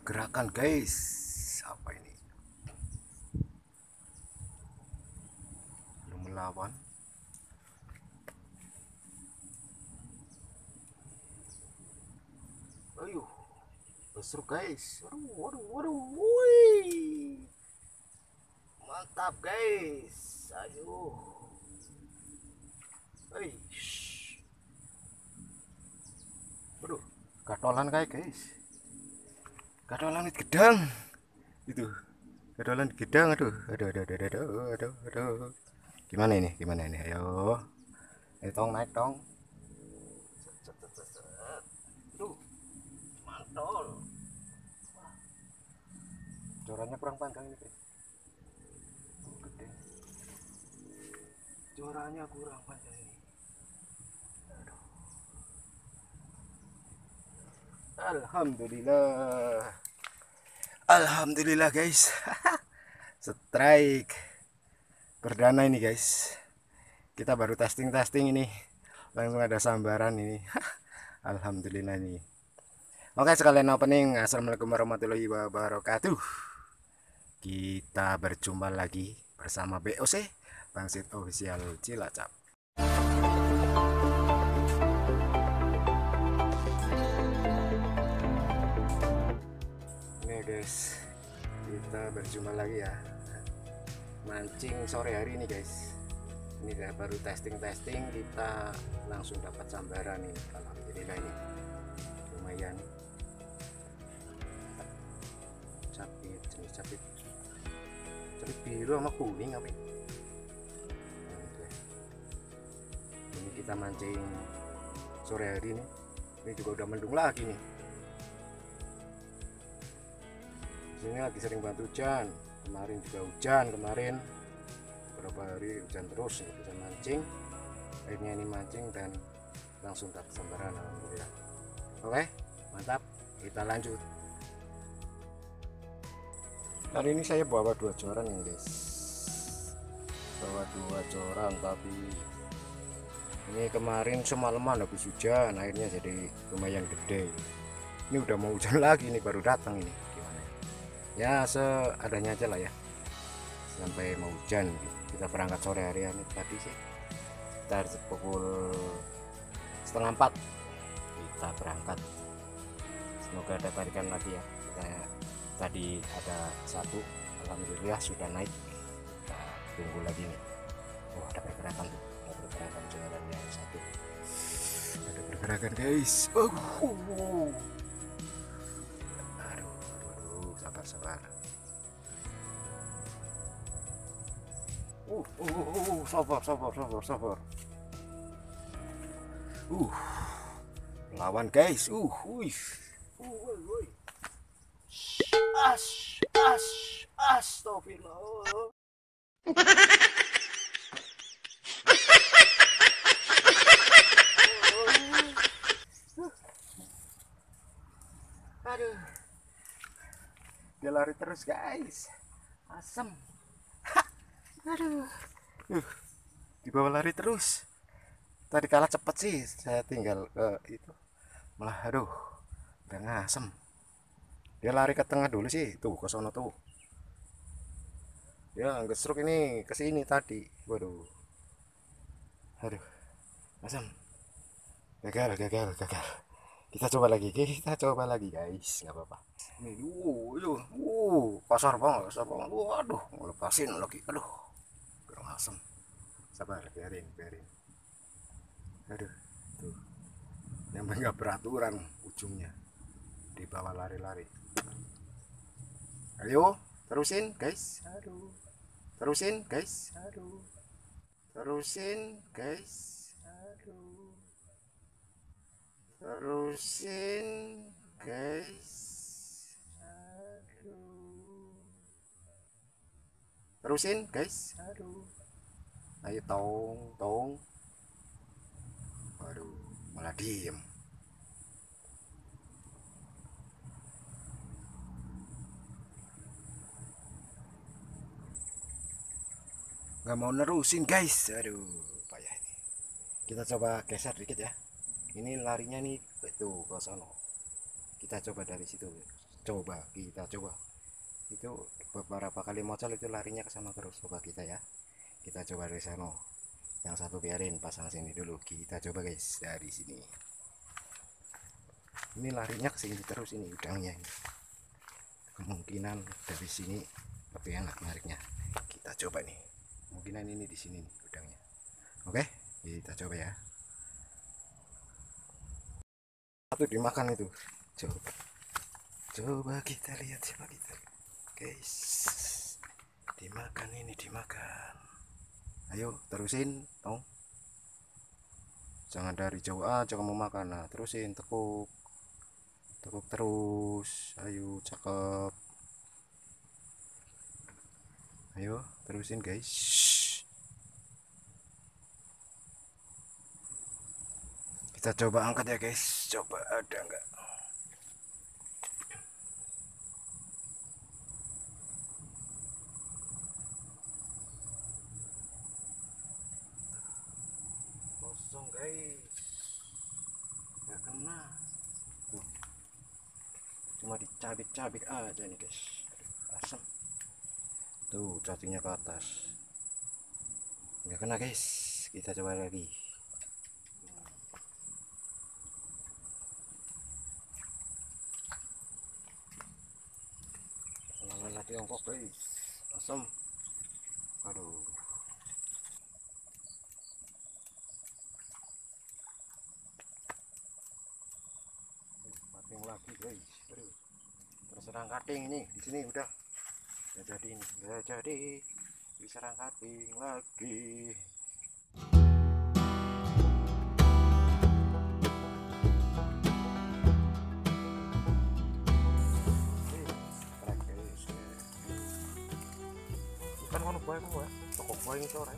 pergerakan guys. Apa ini? Belum melawan. Ayo, besar guys. Waduh, wih. Mantap guys. Ayo. Eish. Waduh, gatolan guys. Gatolan itu gedang. Itu. Gatolan gedang, aduh. Gimana ini? Ayo. Tong naik dong. Aduh, mantul. Jorannya kurang panjang ini, guys. Gede. Jorannya kurang panjang ini. Aduh. Alhamdulillah guys. Strike perdana ini guys. Kita baru testing ini. Langsung ada sambaran ini. Alhamdulillah ini. Oke, sekalian opening. Assalamualaikum warahmatullahi wabarakatuh. Kita berjumpa lagi bersama BOC Bangsit Official Cilacap. Nih guys, kita berjumpa lagi ya. Mancing sore hari ini guys. Ini baru testing, kita langsung dapat sambaran ini. Alhamdulillah ini lumayan. Jenis capit biru sama kuning apa ini? Ini kita mancing sore hari ini. Ini juga udah mendung lagi nih. Sini lagi sering banget hujan. Kemarin juga hujan beberapa hari hujan terus, nggak bisa mancing. Akhirnya ini mancing dan langsung dapat sambaran, alhamdulillah. Oke, mantap, kita lanjut. Kali ini saya bawa 2 joran nih guys, tapi ini kemarin semalaman habis hujan, akhirnya jadi lumayan gede. Ini udah mau hujan lagi nih, baru datang ini. Gimana ya, seadanya aja lah ya, sampai mau hujan. Kita berangkat sore hari ini tadi sih, kita pukul 3:30 kita berangkat. Semoga ada tarikan lagi ya. Kita tadi ada 1, alhamdulillah sudah naik. Kita tunggu lagi nih. Oh, ada pergerakan tuh, jalan yang 1. Ada pergerakan guys. Aduh, sabar. Sabar. Lawan guys. Astagfirullah. Aduh. Dia lari terus guys. Asem. Aduh. Di bawah lari terus. Tadi kalah cepet sih, saya tinggal itu. Malah aduh, udah ngasem. Dia lari ke tengah dulu sih, tuh ke sono tuh. Ya, gesruk ini ke sini tadi. Waduh. Aduh. Asem. Gagal. Kita coba lagi guys, nggak apa-apa. Ini, kasar banget. Waduh, lepasin lagi. Aduh, kurang asem. Sabar, biarin. Aduh, tuh. Yang nggak beraturan ujungnya. Di bawah lari. Ayo, terusin guys. Terusin guys. Terusin guys. Ayo tong. Waduh, malah diem. Nggak mau nerusin guys. Aduh, payah ini. Kita coba geser dikit ya. Ini larinya nih itu ke sono. Kita coba dari situ kita coba itu beberapa kali mocel itu larinya ke sana terus. Coba kita coba dari sana. Yang satu biarin pasang sini dulu, kita coba guys dari sini. Ini larinya ke sini terus, ini udangnya ini. Kemungkinan dari sini lebih enak nariknya. Kita coba nih, kemungkinan ini di sini nih udangnya. Oke, kita coba ya. Satu dimakan itu, coba kita lihat, coba kita guys, dimakan ini, dimakan. Ayo terusin dong, jangan dari jauh aja kamu makan. Nah terusin, tekuk terus, ayo cakep, ayo terusin guys. Kita coba angkat ya guys, coba ada enggak. Kosong guys, nggak kena tuh, cuma dicabik-cabik aja nih guys. Aduh, asam tuh, cacingnya ke atas, nggak kena guys. Kita coba lagi. Lala Tiongkok guys, asam. Aduh, kating lagi guys. Aduh, terserang kating ini di sini udah nggak jadi, ini nggak jadi, diserang kating lagi. Kan kono bae kok ya, toko bae ini sore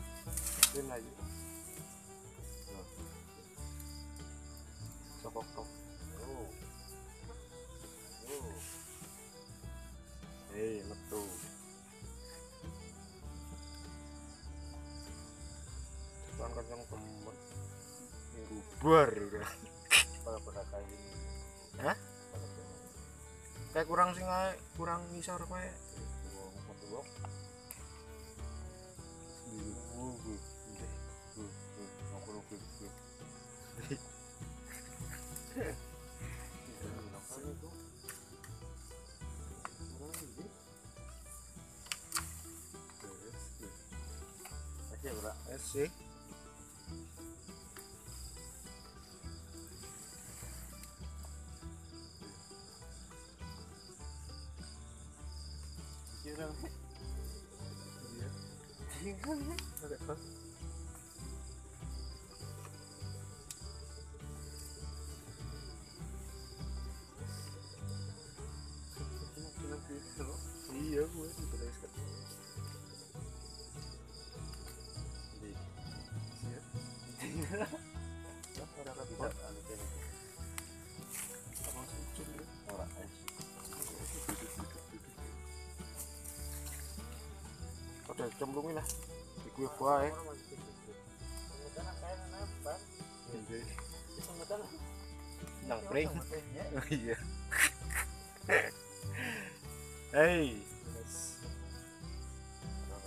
din lagi sokok tok. Oh, oh, hei metu kan kencang temen bubar udah. Pada kayak ini, hah, kayak kurang sih, kurang ngisor kayak metu. Sih iya gue terus kan. Udah cemplungin lah di gue bae. Nang pring. Oh iya. Hei.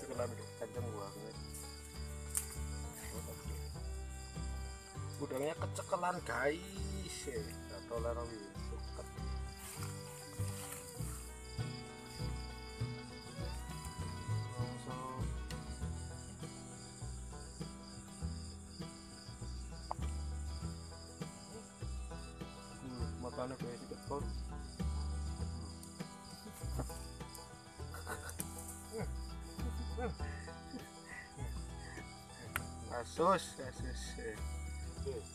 Sekelan kenceng gua. Udangnya kecekelan guys. Atau larawi suket. Matanya kayak si betul. Kasus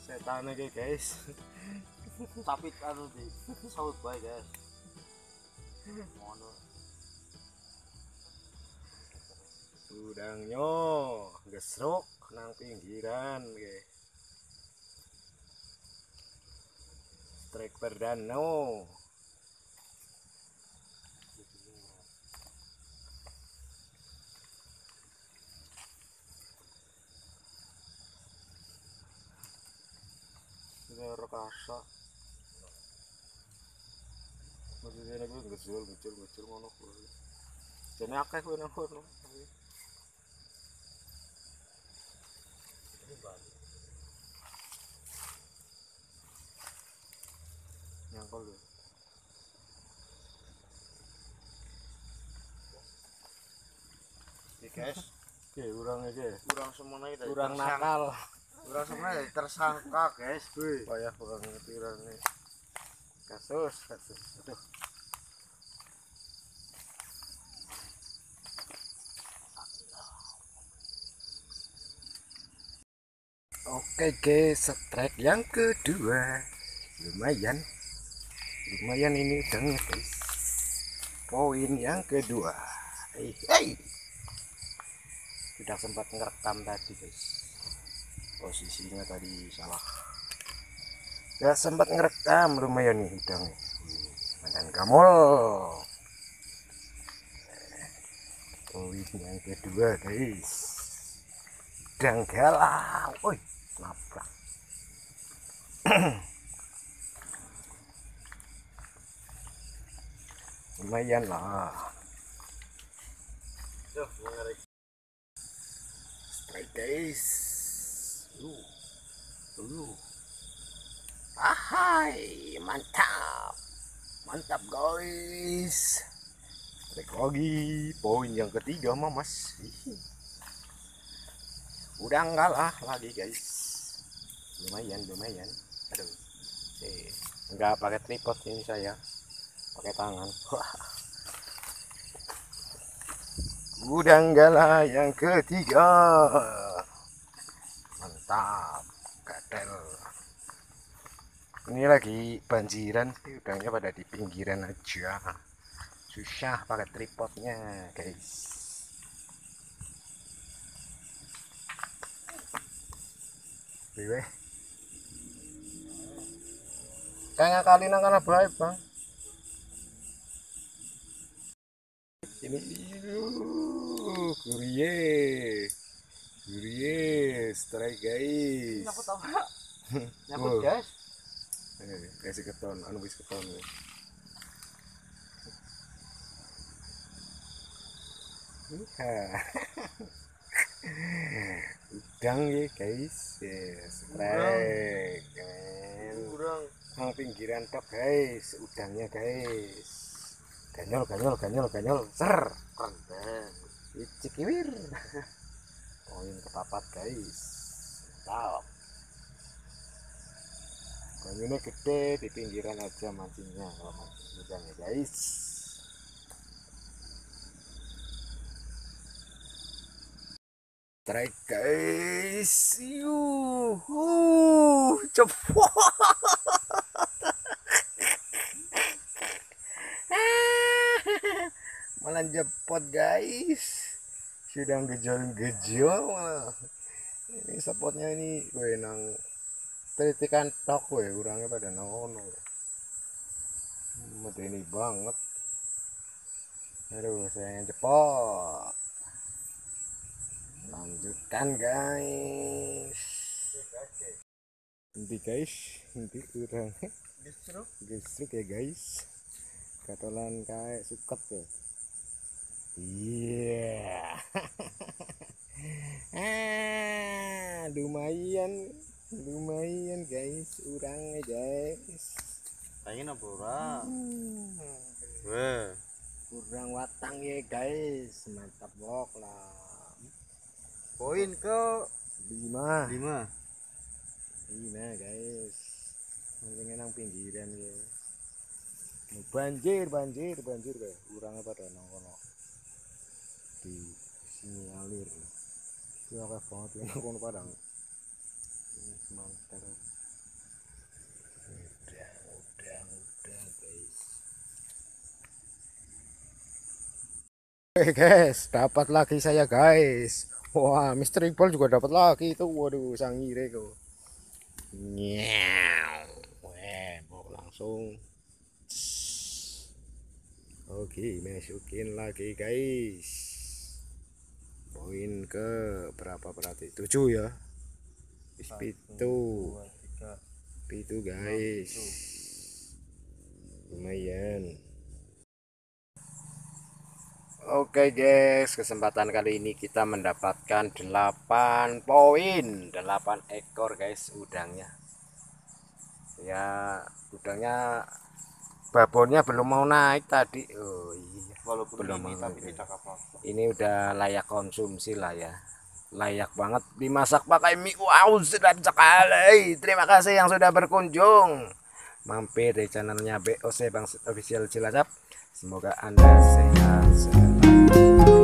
setan aja guys. Tapi anu di saut bae guys. Mono. Udangnya gesrok nang pinggiran guys. Strike perdana. Ini rekasa. Maksudnya gue muncul ngono kuwi. Jane akeh kuwi nang kono. Nyangkol lho. Iki guys, Oke, urang iki. kurang semono iki. Kurang nakal. Kurang semono jadi tersangka, guys. Kuwi. Payah kurang ngerti urangnya. Kasus. Aduh. Oke guys, strike yang kedua. Lumayan ini udangnya guys. Poin yang kedua. Hey. Tidak sempat ngerekam tadi guys. Posisinya tadi salah. Tidak sempat ngerekam, lumayan nih udangnya. Mantan kamul. Poin yang kedua guys. Udang galau. Woi, nabrak. Lumayan lah. Duh, ngeri. Strike guys. Ahai, mantap guys. Strike lagi, poin yang ketiga mamas. Udah enggak lah lagi guys. Lumayan. Aduh, enggak pakai tripod ini saya, pakai tangan. Udah enggak lah yang ketiga. Mantap, gatel. Ini lagi banjiran, udangnya pada di pinggiran aja. Susah pakai tripodnya guys. Weh. Kayak kali nang kana bae, Bang. Ini Gurye strike guys. Nyaput apa? Nyaput, guys. Kasih keton, anu wis keton. Udang ya guys, strike Kurang. nang pinggiran tok guys, udangnya guys. Ganyol, ser, keren. Cikiwir. Poin kepapat guys, mantap. Banyunya gede, di pinggiran aja mancingnya kalau mancing udangnya guys. Strike guys, cepet. Malah jepot guys, sudah gejol malah. Ini spotnya ini gue nang tritikan tok gue, kurangnya pada nono. Ini banget. Aduh, saya jepot. Lanjutkan guys. Nanti guys, nanti kurang gesruk ya guys. Katolan kayak suket ya. Iya. Lumayan guys, urangnya guys. Pengen apa ora? Weh, Kurang watang ya guys, mantap bok lah. poin ke 5 5. guys, mungkin nang pinggiran ya. Banjir kayak urangnya pada nongkono di sini alir. Itu akeh banget ya nongkono padang. Mantap. Udah guys. Guys, dapat lagi saya guys. Wah, misteri ball juga dapat lagi itu. Waduh, sangire kok. Nyaw. Mau langsung. Oke, masukin lagi guys. Poin ke berapa berarti? 7 ya. Pitu guys. Lumayan. Oke guys, kesempatan kali ini kita mendapatkan 8 poin, 8 ekor guys udangnya. Ya, udangnya babonnya belum mau naik tadi. Oh iya, Walaupun belum ini mau tapi naik. tidak apa-apa. Ini udah layak konsumsi lah ya. Layak banget dimasak pakai mie. Wow, sedap sekali. Terima kasih yang sudah berkunjung. Mampir di channelnya BOC Bang Official Cilacap. Semoga Anda sehat selalu.